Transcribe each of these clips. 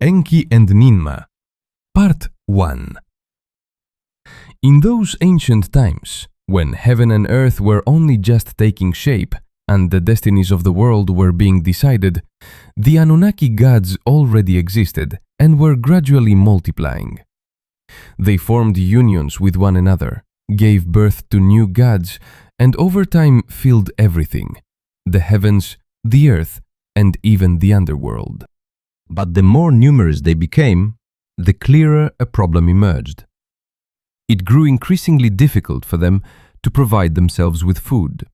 Enki and Ninmah, Part 1. In those ancient times, when heaven and earth were only just taking shape and the destinies of the world were being decided, the Anunnaki gods already existed and were gradually multiplying. They formed unions with one another, gave birth to new gods, and over time filled everything: the heavens, the earth, and even the underworld. But the more numerous they became, the clearer a problem emerged. It grew increasingly difficult for them to provide themselves with food.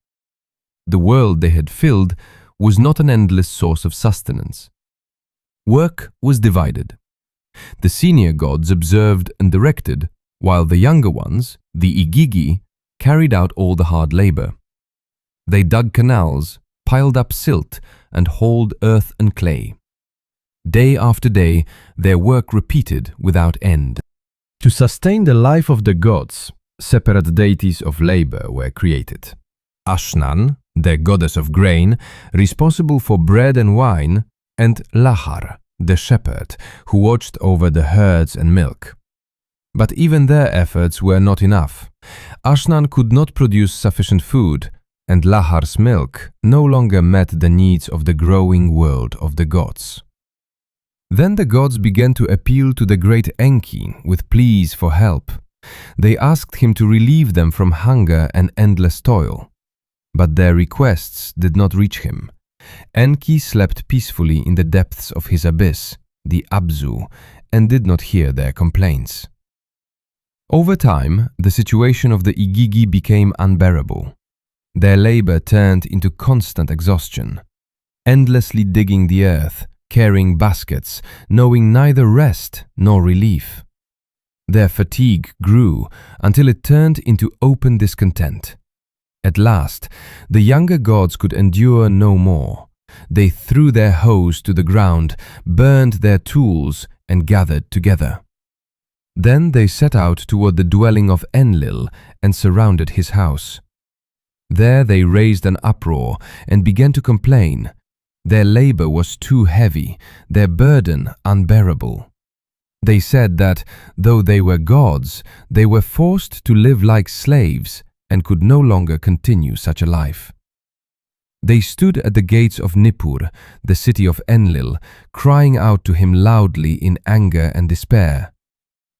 The world they had filled was not an endless source of sustenance. Work was divided. The senior gods observed and directed, while the younger ones, the Igigi, carried out all the hard labor. They dug canals, piled up silt, and hauled earth and clay. Day after day, their work repeated without end. To sustain the life of the gods, separate deities of labor were created. Ashnan, the goddess of grain, responsible for bread and wine, and Lahar, the shepherd, who watched over the herds and milk. But even their efforts were not enough. Ashnan could not produce sufficient food, and Lahar's milk no longer met the needs of the growing world of the gods. Then the gods began to appeal to the great Enki with pleas for help. They asked him to relieve them from hunger and endless toil. But their requests did not reach him. Enki slept peacefully in the depths of his abyss, the Abzu, and did not hear their complaints. Over time, the situation of the Igigi became unbearable. Their labor turned into constant exhaustion, endlessly digging the earth, carrying baskets, knowing neither rest nor relief. Their fatigue grew until it turned into open discontent. At last, the younger gods could endure no more. They threw their hoes to the ground, burned their tools, and gathered together. Then they set out toward the dwelling of Enlil and surrounded his house. There they raised an uproar and began to complain. Their labor was too heavy, their burden unbearable. They said that, though they were gods, they were forced to live like slaves and could no longer continue such a life. They stood at the gates of Nippur, the city of Enlil, crying out to him loudly in anger and despair.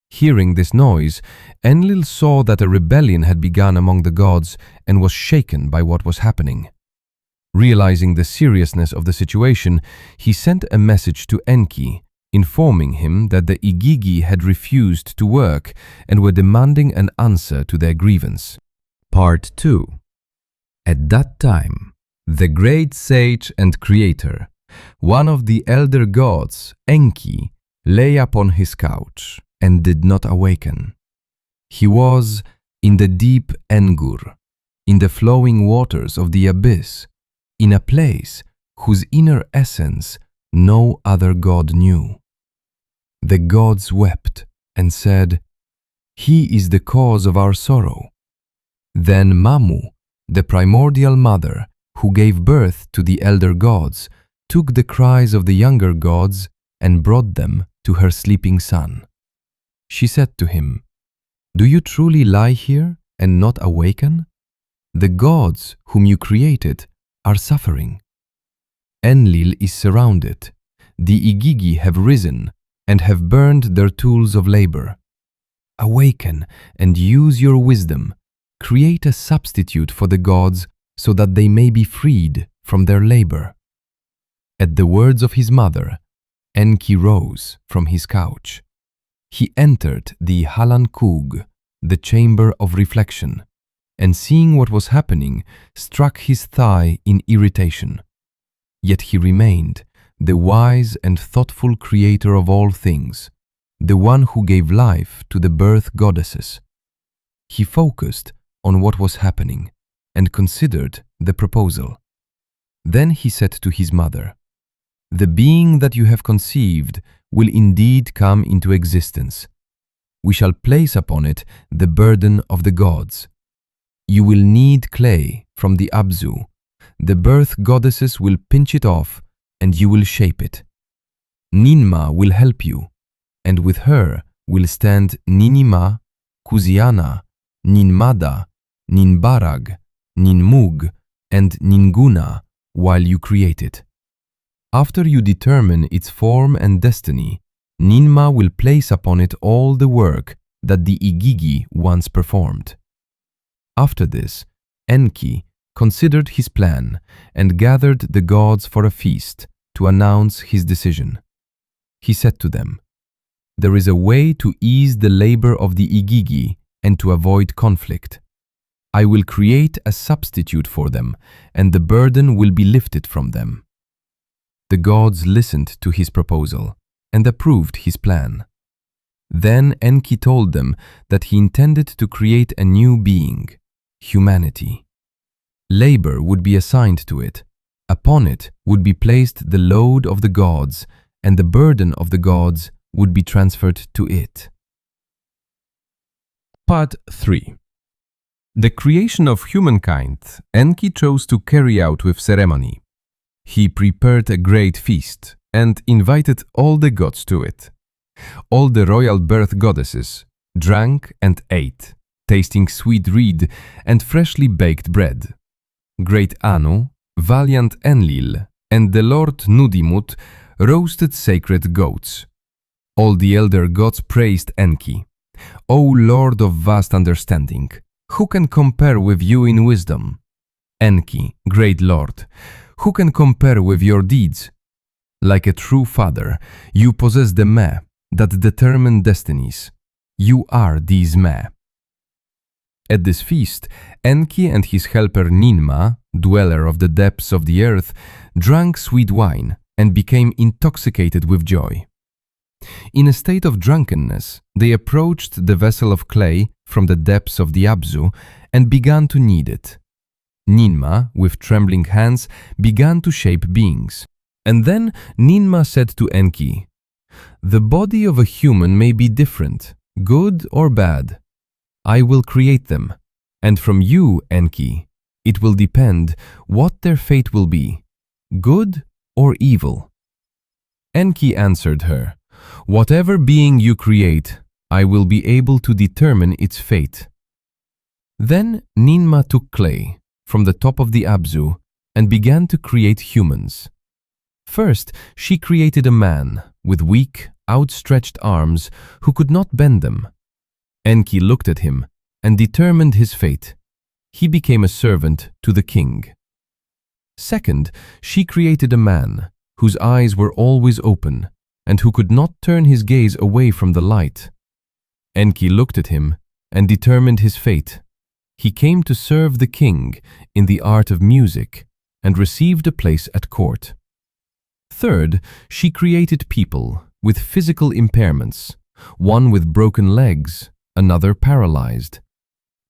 Hearing this noise, Enlil saw that a rebellion had begun among the gods and was shaken by what was happening. Realizing the seriousness of the situation, he sent a message to Enki, informing him that the Igigi had refused to work and were demanding an answer to their grievance. Part 2. At that time, the great sage and creator, one of the elder gods, Enki, lay upon his couch and did not awaken. He was in the deep Engur, in the flowing waters of the abyss, in a place whose inner essence no other god knew. The gods wept and said, "He is the cause of our sorrow." Then Mamu, the primordial mother who gave birth to the elder gods, took the cries of the younger gods and brought them to her sleeping son. She said to him, "Do you truly lie here and not awaken? The gods whom you created are suffering. Enlil is surrounded. The Igigi have risen and have burned their tools of labor. Awaken and use your wisdom. Create a substitute for the gods so that they may be freed from their labor." At the words of his mother, Enki rose from his couch. He entered the Halankug, the chamber of reflection, and seeing what was happening, struck his thigh in irritation. Yet he remained the wise and thoughtful creator of all things, the one who gave life to the birth goddesses. He focused on what was happening and considered the proposal. Then he said to his mother, "The being that you have conceived will indeed come into existence. We shall place upon it the burden of the gods. You will need clay from the Abzu. The birth goddesses will pinch it off, and you will shape it. Ninmah will help you, and with her will stand Ninimah, Kuziana, Ninmada, Ninbarag, Ninmug, and Ninguna while you create it. After you determine its form and destiny, Ninmah will place upon it all the work that the Igigi once performed. After this, Enki considered his plan and gathered the gods for a feast to announce his decision. He said to them, "There is a way to ease the labor of the Igigi and to avoid conflict. I will create a substitute for them, and the burden will be lifted from them." The gods listened to his proposal and approved his plan. Then Enki told them that he intended to create a new being, humanity. Labor would be assigned to it. Upon it would be placed the load of the gods, and the burden of the gods would be transferred to it. Part 3. The creation of humankind Enki chose to carry out with ceremony. He prepared a great feast and invited all the gods to it. All the royal birth goddesses drank and ate, tasting sweet reed and freshly baked bread. Great Anu, valiant Enlil, and the Lord Nudimut roasted sacred goats. All the elder gods praised Enki. "O Lord of vast understanding, who can compare with you in wisdom? Enki, great Lord, who can compare with your deeds? Like a true father, you possess the meh that determine destinies. You are these meh." At this feast, Enki and his helper Ninmah, dweller of the depths of the earth, drank sweet wine and became intoxicated with joy. In a state of drunkenness, they approached the vessel of clay from the depths of the Abzu and began to knead it. Ninmah, with trembling hands, began to shape beings. And then Ninmah said to Enki, "The body of a human may be different, good or bad. I will create them, and from you, Enki, it will depend what their fate will be, good or evil." Enki answered her, "Whatever being you create, I will be able to determine its fate." Then Ninmah took clay from the top of the Abzu and began to create humans. First, she created a man with weak, outstretched arms who could not bend them. Enki looked at him and determined his fate. He became a servant to the king. Second, she created a man whose eyes were always open and who could not turn his gaze away from the light. Enki looked at him and determined his fate. He came to serve the king in the art of music and received a place at court. Third, she created people with physical impairments, one with broken legs, another paralyzed.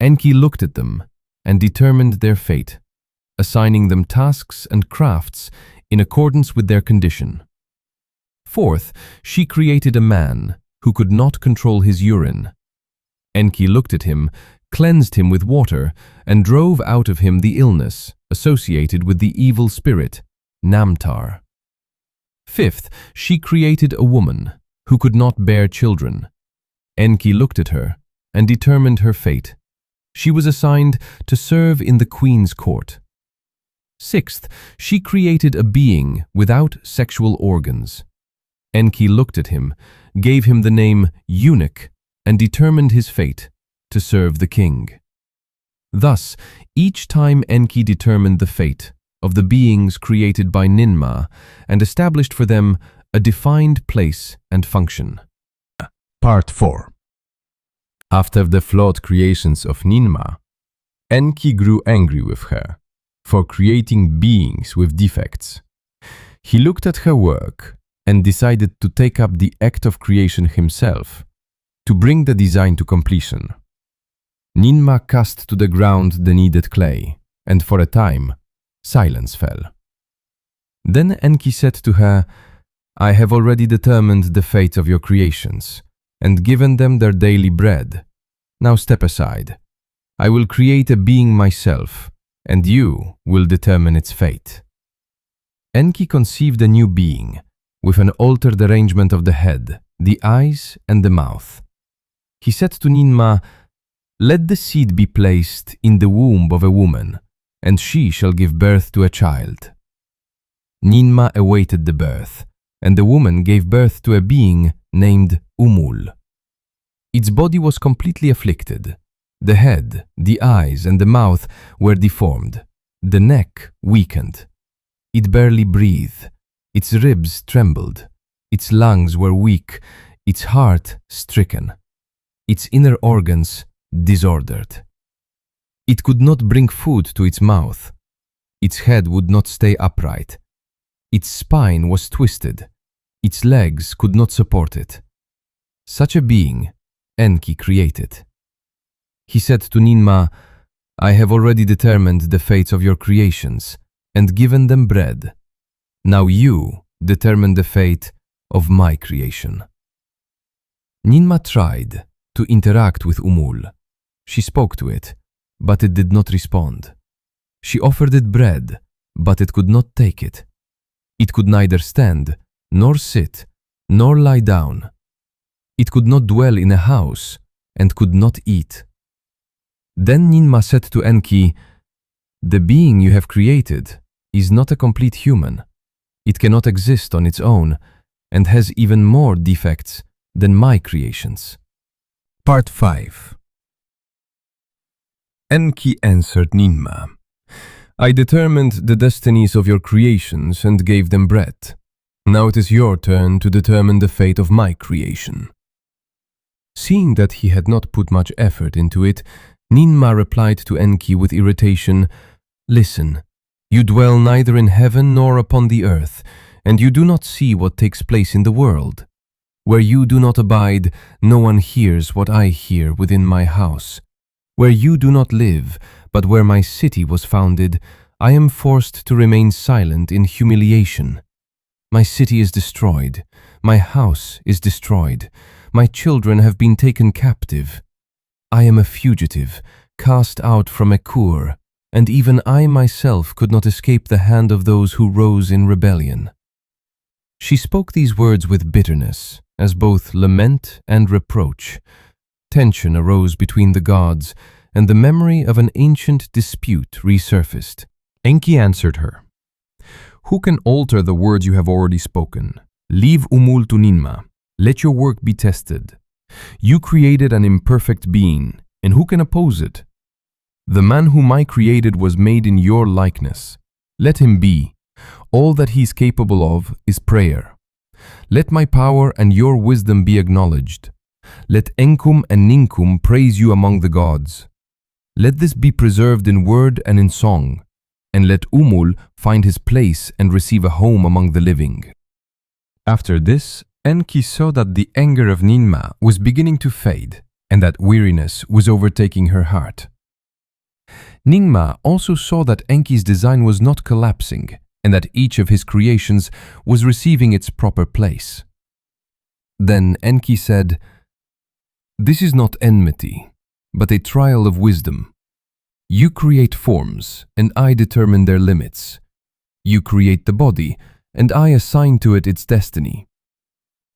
Enki looked at them and determined their fate, assigning them tasks and crafts in accordance with their condition. Fourth, she created a man who could not control his urine. Enki looked at him, cleansed him with water, and drove out of him the illness associated with the evil spirit, Namtar. Fifth, she created a woman who could not bear children. Enki looked at her and determined her fate. She was assigned to serve in the queen's court. Sixth, she created a being without sexual organs. Enki looked at him, gave him the name eunuch, and determined his fate, to serve the king. Thus, each time Enki determined the fate of the beings created by Ninmah and established for them a defined place and function. Part 4. After the flawed creations of Ninmah, Enki grew angry with her for creating beings with defects. He looked at her work and decided to take up the act of creation himself to bring the design to completion. Ninmah cast to the ground the kneaded clay, and for a time, silence fell. Then Enki said to her, "I have already determined the fate of your creations and given them their daily bread. Now step aside. I will create a being myself, and you will determine its fate." Enki conceived a new being, with an altered arrangement of the head, the eyes, and the mouth. He said to Ninmah, "Let the seed be placed in the womb of a woman, and she shall give birth to a child." Ninmah awaited the birth, and the woman gave birth to a being named Umul. Its body was completely afflicted. The head, the eyes, and the mouth were deformed, the neck weakened. It barely breathed, its ribs trembled, its lungs were weak, its heart stricken, its inner organs disordered. It could not bring food to its mouth. Its head would not stay upright. Its spine was twisted. Its legs could not support it. Such a being Enki created. He said to Ninmah, "I have already determined the fates of your creations and given them bread. Now you determine the fate of my creation." Ninmah tried to interact with Umul. She spoke to it, but it did not respond. She offered it bread, but it could not take it. It could neither stand, nor sit, nor lie down. It could not dwell in a house, and could not eat. Then Ninmah said to Enki, "The being you have created is not a complete human. It cannot exist on its own, and has even more defects than my creations." Part 5. Enki answered Ninmah, "I determined the destinies of your creations and gave them bread. Now it is your turn to determine the fate of my creation." Seeing that he had not put much effort into it, Ninmah replied to Enki with irritation, "Listen, you dwell neither in heaven nor upon the earth, and you do not see what takes place in the world. Where you do not abide, no one hears what I hear within my house. Where you do not live, but where my city was founded, I am forced to remain silent in humiliation. My city is destroyed, my house is destroyed, my children have been taken captive. I am a fugitive, cast out from a Kur, and even I myself could not escape the hand of those who rose in rebellion." She spoke these words with bitterness, as both lament and reproach. Tension arose between the gods, and the memory of an ancient dispute resurfaced. Enki answered her, "Who can alter the words you have already spoken? Leave Umul to Ninmah. Let your work be tested. You created an imperfect being, and who can oppose it? The man whom I created was made in your likeness. Let him be. All that he is capable of is prayer. Let my power and your wisdom be acknowledged. Let Enkum and Ninkum praise you among the gods. Let this be preserved in word and in song, and let Umul find his place and receive a home among the living." After this, Enki saw that the anger of Ninmah was beginning to fade, and that weariness was overtaking her heart. Ninmah also saw that Enki's design was not collapsing, and that each of his creations was receiving its proper place. Then Enki said, "This is not enmity, but a trial of wisdom. You create forms, and I determine their limits. You create the body, and I assign to it its destiny.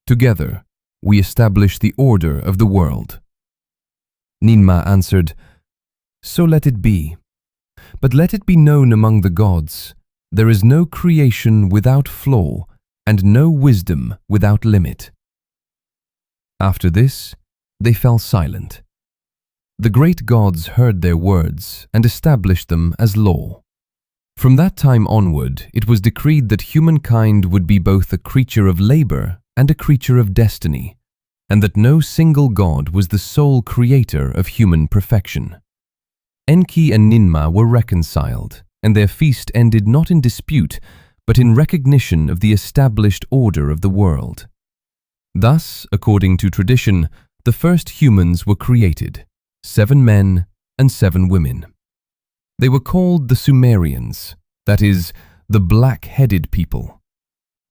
Together, we establish the order of the world." Ninmah answered, "So let it be. But let it be known among the gods, there is no creation without flaw, and no wisdom without limit." After this, they fell silent. The great gods heard their words and established them as law. From that time onward, it was decreed that humankind would be both a creature of labor and a creature of destiny, and that no single god was the sole creator of human perfection. Enki and Ninmah were reconciled, and their feast ended not in dispute, but in recognition of the established order of the world. Thus, according to tradition, the first humans were created, 7 men and 7 women. They were called the Sumerians, that is, the black-headed people.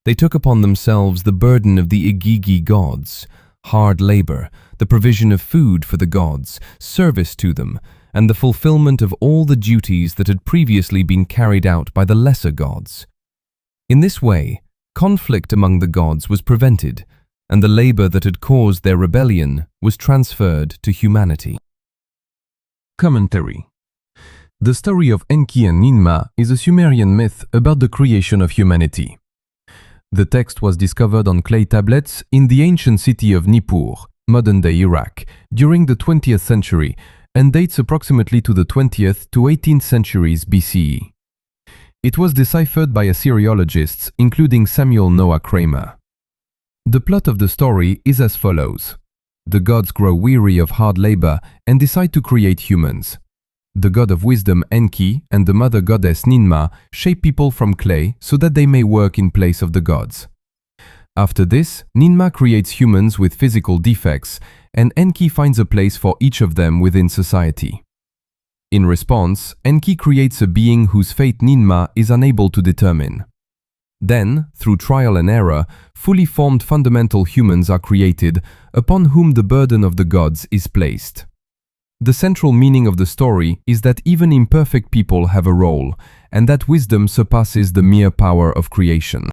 They took upon themselves the burden of the Igigi gods, hard labor, the provision of food for the gods, service to them, and the fulfillment of all the duties that had previously been carried out by the lesser gods. In this way, conflict among the gods was prevented, and the labor that had caused their rebellion was transferred to humanity. Commentary. The story of Enki and Ninmah is a Sumerian myth about the creation of humanity. The text was discovered on clay tablets in the ancient city of Nippur, modern-day Iraq, during the 20th century and dates approximately to the 20th to 18th centuries BCE. It was deciphered by Assyriologists, including Samuel Noah Kramer. The plot of the story is as follows. The gods grow weary of hard labor and decide to create humans. The god of wisdom Enki and the mother goddess Ninmah shape people from clay so that they may work in place of the gods. After this, Ninmah creates humans with physical defects, and Enki finds a place for each of them within society. In response, Enki creates a being whose fate Ninmah is unable to determine. Then, through trial and error, fully formed fundamental humans are created, upon whom the burden of the gods is placed. The central meaning of the story is that even imperfect people have a role, and that wisdom surpasses the mere power of creation.